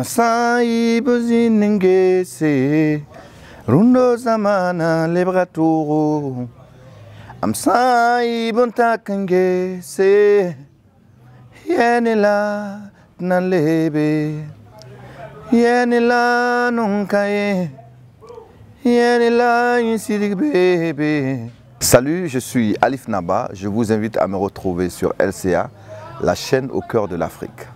Sai buzinengese rundo zamana lebratoro amsai buntakengese yenila nalebe yenila nunkaye yenila insidigbebe. Salut, je suis Alif Naba, je vous invite à me retrouver sur LCA, la chaîne au cœur de l'Afrique.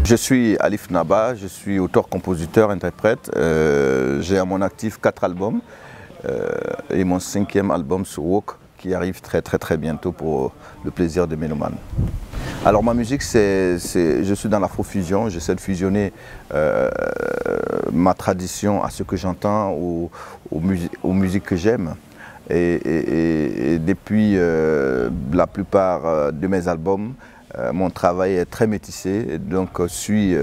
Je suis Alif Naba, je suis auteur, compositeur, interprète. J'ai à mon actif 4 albums et mon 5e album Sowok qui arrive très bientôt pour le plaisir des mélomanes. Alors ma musique, je suis dans l'afrofusion, j'essaie de fusionner ma tradition à ce que j'entends, aux musiques que j'aime. Et depuis la plupart de mes albums, mon travail est très métissé, donc suit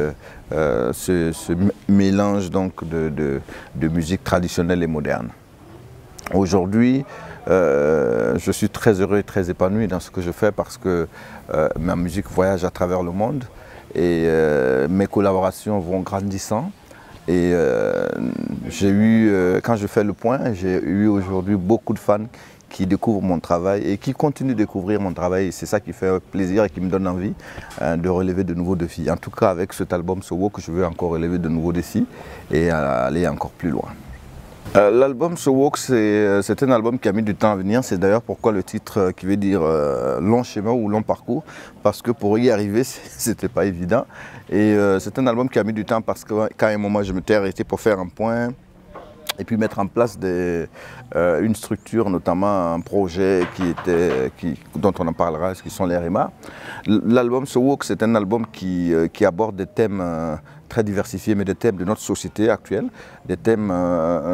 ce mélange donc, de musique traditionnelle et moderne. Aujourd'hui, je suis très heureux et très épanoui dans ce que je fais parce que ma musique voyage à travers le monde et mes collaborations vont grandissant. Et j'ai eu, quand je fais le point, j'ai eu aujourd'hui beaucoup de fans qui découvrent mon travail et qui continuent de découvrir mon travail. C'est ça qui fait plaisir et qui me donne envie de relever de nouveaux défis. En tout cas, avec cet album Sowok, je veux encore relever de nouveaux défis et aller encore plus loin. L'album Sowok, c'est un album qui a mis du temps à venir. C'est d'ailleurs pourquoi le titre qui veut dire long chemin ou long parcours. Parce que pour y arriver, c'était pas évident. Et c'est un album qui a mis du temps parce que qu'à un moment, je m'étais arrêté pour faire un point et puis mettre en place une structure, notamment un projet dont on en parlera, qui sont les RIMA. L'album Sowok, c'est un album qui aborde des thèmes très diversifiés, mais des thèmes de notre société actuelle, des thèmes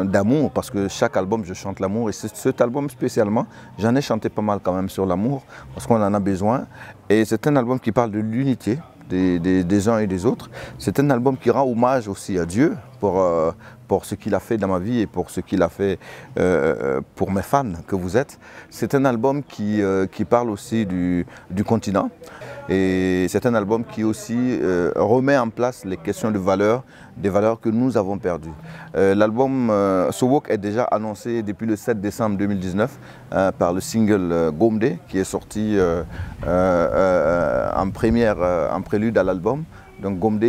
d'amour, parce que chaque album, je chante l'amour. Et cet album spécialement, j'en ai chanté pas mal quand même sur l'amour, parce qu'on en a besoin. Et c'est un album qui parle de l'unité des uns et des autres. C'est un album qui rend hommage aussi à Dieu pour ce qu'il a fait dans ma vie et pour ce qu'il a fait pour mes fans que vous êtes. C'est un album qui parle aussi du continent. Et c'est un album qui aussi remet en place les questions de valeurs, des valeurs que nous avons perdues. L'album Sowok est déjà annoncé depuis le 7 décembre 2019 par le single Gomde qui est sorti en prélude à l'album. Donc Gomde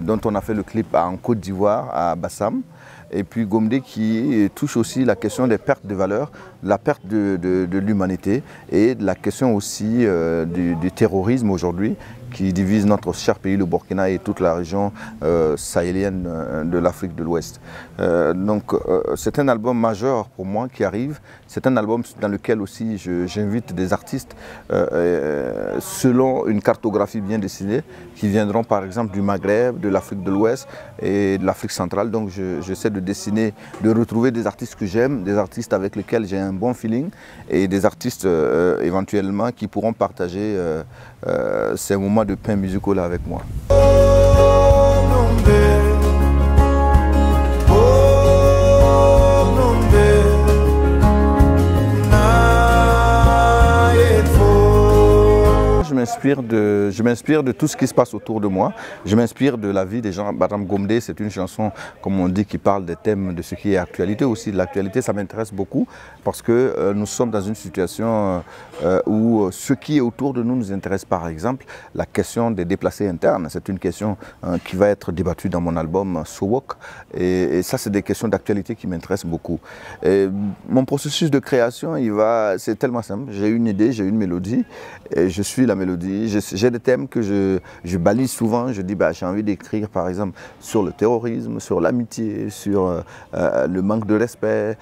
dont on a fait le clip en Côte d'Ivoire, à Bassam. Et puis Gomde qui touche aussi la question des pertes de valeurs, la perte de l'humanité et la question aussi du terrorisme aujourd'hui qui divise notre cher pays, le Burkina, et toute la région sahélienne de l'Afrique de l'Ouest. Donc c'est un album majeur pour moi qui arrive. C'est un album dans lequel aussi j'invite des artistes selon une cartographie bien dessinée qui viendront par exemple du Maghreb, de l'Afrique de l'Ouest et de l'Afrique centrale. Donc j'essaie de dessiner, de retrouver des artistes que j'aime, des artistes avec lesquels j'ai un bon feeling et des artistes éventuellement qui pourront partager ces moments de pain musicaux là avec moi. Je m'inspire de tout ce qui se passe autour de moi. Je m'inspire de la vie des gens. Madame Gomde, c'est une chanson, comme on dit, qui parle des thèmes de ce qui est actualité aussi. L'actualité, ça m'intéresse beaucoup parce que nous sommes dans une situation où ce qui est autour de nous nous intéresse. Par exemple, la question des déplacés internes. C'est une question qui va être débattue dans mon album Sowok. Et ça, c'est des questions d'actualité qui m'intéressent beaucoup. Et mon processus de création, c'est tellement simple. J'ai une idée, j'ai une mélodie et je suis la mélodie. J'ai des thèmes que je balise souvent. Je dis, j'ai envie d'écrire par exemple sur le terrorisme, sur l'amitié, sur le manque de respect,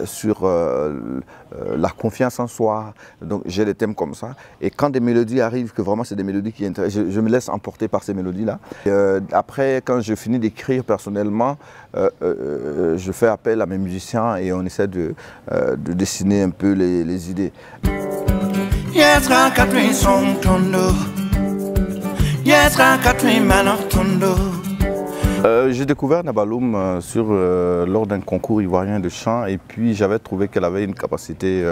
sur la confiance en soi. Donc j'ai des thèmes comme ça. Et quand des mélodies arrivent, que vraiment c'est des mélodies qui intéressent, je me laisse emporter par ces mélodies-là. Après, quand je finis d'écrire personnellement, je fais appel à mes musiciens et on essaie de dessiner un peu les idées. Yes, J'ai découvert Nabaloum lors d'un concours ivoirien de chant et puis j'avais trouvé qu'elle avait une capacité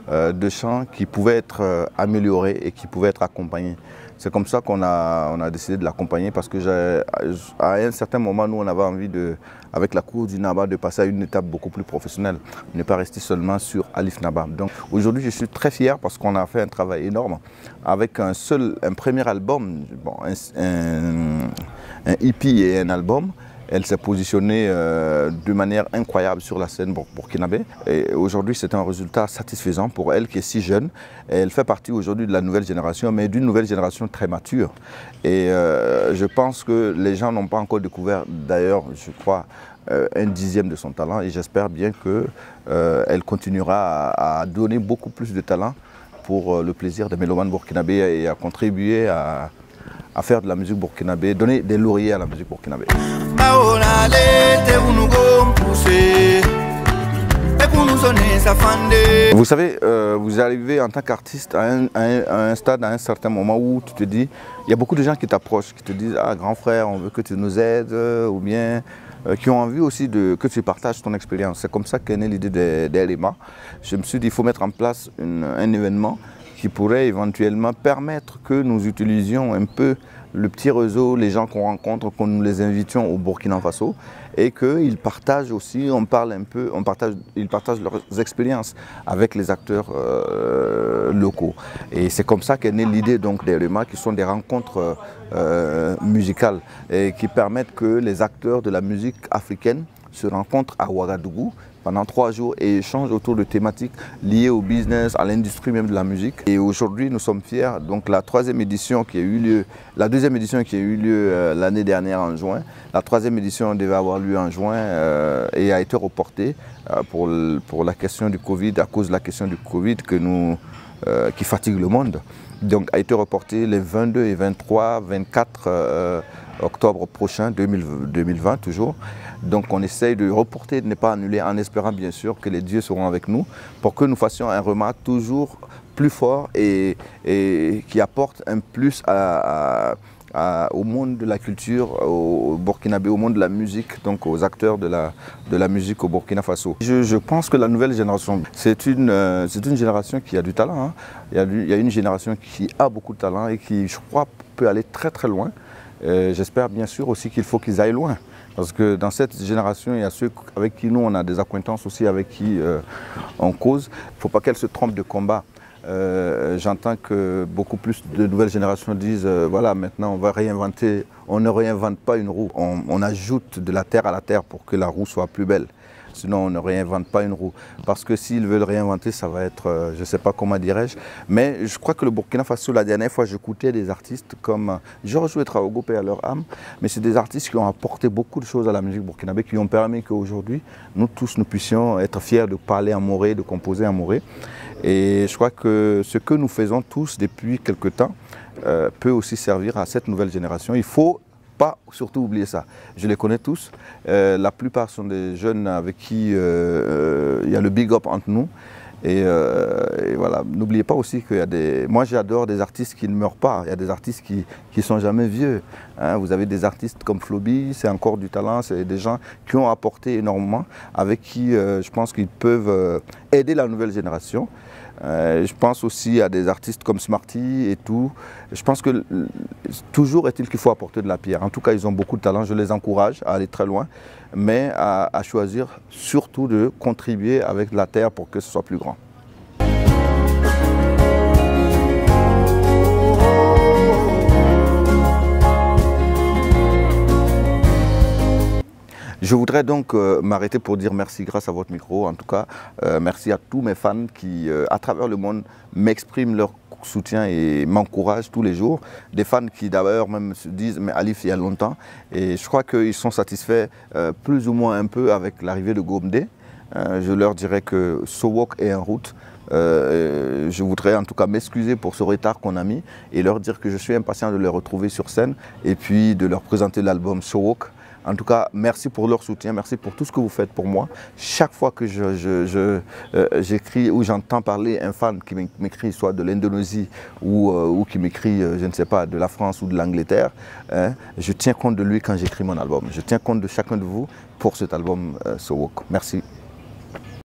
de chant qui pouvait être améliorée et qui pouvait être accompagnée. C'est comme ça qu'on a décidé de l'accompagner parce que à un certain moment, nous, on avait envie, avec la cour du Naba, de passer à une étape beaucoup plus professionnelle, ne pas rester seulement sur Alif Naba. Donc aujourd'hui, je suis très fier parce qu'on a fait un travail énorme avec un premier album, bon, un EP et un album. Elle s'est positionnée de manière incroyable sur la scène burkinabé. Et aujourd'hui, c'est un résultat satisfaisant pour elle qui est si jeune. Elle fait partie aujourd'hui de la nouvelle génération, mais d'une nouvelle génération très mature. Et je pense que les gens n'ont pas encore découvert, d'ailleurs, je crois, un dixième de son talent. Et j'espère bien qu'elle continuera à donner beaucoup plus de talent pour le plaisir des mélomanes burkinabés et à contribuer à faire de la musique burkinabé, donner des lauriers à la musique burkinabé. Vous savez, vous arrivez en tant qu'artiste à un stade, à un certain moment où tu te dis, il y a beaucoup de gens qui t'approchent, qui te disent « Ah, grand frère, on veut que tu nous aides » ou bien qui ont envie aussi que tu partages ton expérience. C'est comme ça qu'est née l'idée d'Elima. Je me suis dit, il faut mettre en place un événement qui pourrait éventuellement permettre que nous utilisions un peu le petit réseau, les gens qu'on rencontre, qu'on nous les invitions au Burkina Faso et qu'ils partagent aussi, ils partagent leurs expériences avec les acteurs locaux. Et c'est comme ça qu'est née l'idée des REMA, qui sont des rencontres musicales et qui permettent que les acteurs de la musique africaine se rencontrent à Ouagadougou pendant 3 jours et échangent autour de thématiques liées au business, à l'industrie même de la musique. Et aujourd'hui, nous sommes fiers. Donc la deuxième édition qui a eu lieu l'année dernière en juin, la 3e édition devait avoir lieu en juin et a été reportée pour la question du Covid, à cause de la question du Covid qui fatigue le monde. Donc a été reportée les 22 et 23, 24 octobre prochain, 2020 toujours. Donc on essaye de reporter, de ne pas annuler, en espérant bien sûr que les dieux seront avec nous pour que nous fassions un remarque toujours plus fort et qui apporte un plus au monde de la culture, au Burkinabé, au monde de la musique, donc aux acteurs de la musique au Burkina Faso. Je pense que la nouvelle génération, c'est une génération qui a du talent. Hein. Il y a une génération qui a beaucoup de talent et qui, je crois, peut aller très très loin. J'espère bien sûr aussi qu'il faut qu'ils aillent loin. Parce que dans cette génération, il y a ceux avec qui nous, on a des acquaintances aussi, avec qui on cause. Il ne faut pas qu'elles se trompent de combat. J'entends que beaucoup plus de nouvelles générations disent voilà, maintenant on va réinventer, on ne réinvente pas une roue, on ajoute de la terre à la terre pour que la roue soit plus belle. Sinon on ne réinvente pas une roue. Parce que s'ils veulent réinventer, ça va être, je ne sais pas comment dirais-je, mais je crois que le Burkina Faso, la dernière fois, j'écoutais des artistes comme Georges Ouedraogo, paix à leur âme, mais c'est des artistes qui ont apporté beaucoup de choses à la musique burkinabé, qui ont permis qu'aujourd'hui, nous tous, nous puissions être fiers de parler en moré, de composer en moré. Et je crois que ce que nous faisons tous depuis quelque temps peut aussi servir à cette nouvelle génération. Il faut pas surtout oublier ça. Je les connais tous. La plupart sont des jeunes avec qui il y a le big up entre nous. Et voilà, n'oubliez pas aussi qu'il y a des... Moi j'adore des artistes qui ne meurent pas. Il y a des artistes qui ne sont jamais vieux. Hein. Vous avez des artistes comme Floby, c'est encore du talent. C'est des gens qui ont apporté énormément, avec qui je pense qu'ils peuvent aider la nouvelle génération. Je pense aussi à des artistes comme Smarty et tout. Je pense que toujours est-il qu'il faut apporter de la pierre. En tout cas, ils ont beaucoup de talent. Je les encourage à aller très loin, mais à choisir surtout de contribuer avec la terre pour que ce soit plus grand. Je voudrais donc m'arrêter pour dire merci grâce à votre micro. En tout cas, merci à tous mes fans qui, à travers le monde, m'expriment leur soutien et m'encouragent tous les jours. Des fans qui d'ailleurs même se disent « mais Alif, il y a longtemps ». Et je crois qu'ils sont satisfaits plus ou moins un peu avec l'arrivée de Gomdé. Je leur dirais que Sowok est en route. Je voudrais en tout cas m'excuser pour ce retard qu'on a mis et leur dire que je suis impatient de les retrouver sur scène et puis de leur présenter l'album Sowok. En tout cas, merci pour leur soutien, merci pour tout ce que vous faites pour moi. Chaque fois que j'écris ou j'entends parler un fan qui m'écrit soit de l'Indonésie ou qui m'écrit, je ne sais pas, de la France ou de l'Angleterre, hein, je tiens compte de lui quand j'écris mon album. Je tiens compte de chacun de vous pour cet album So Woke. Merci.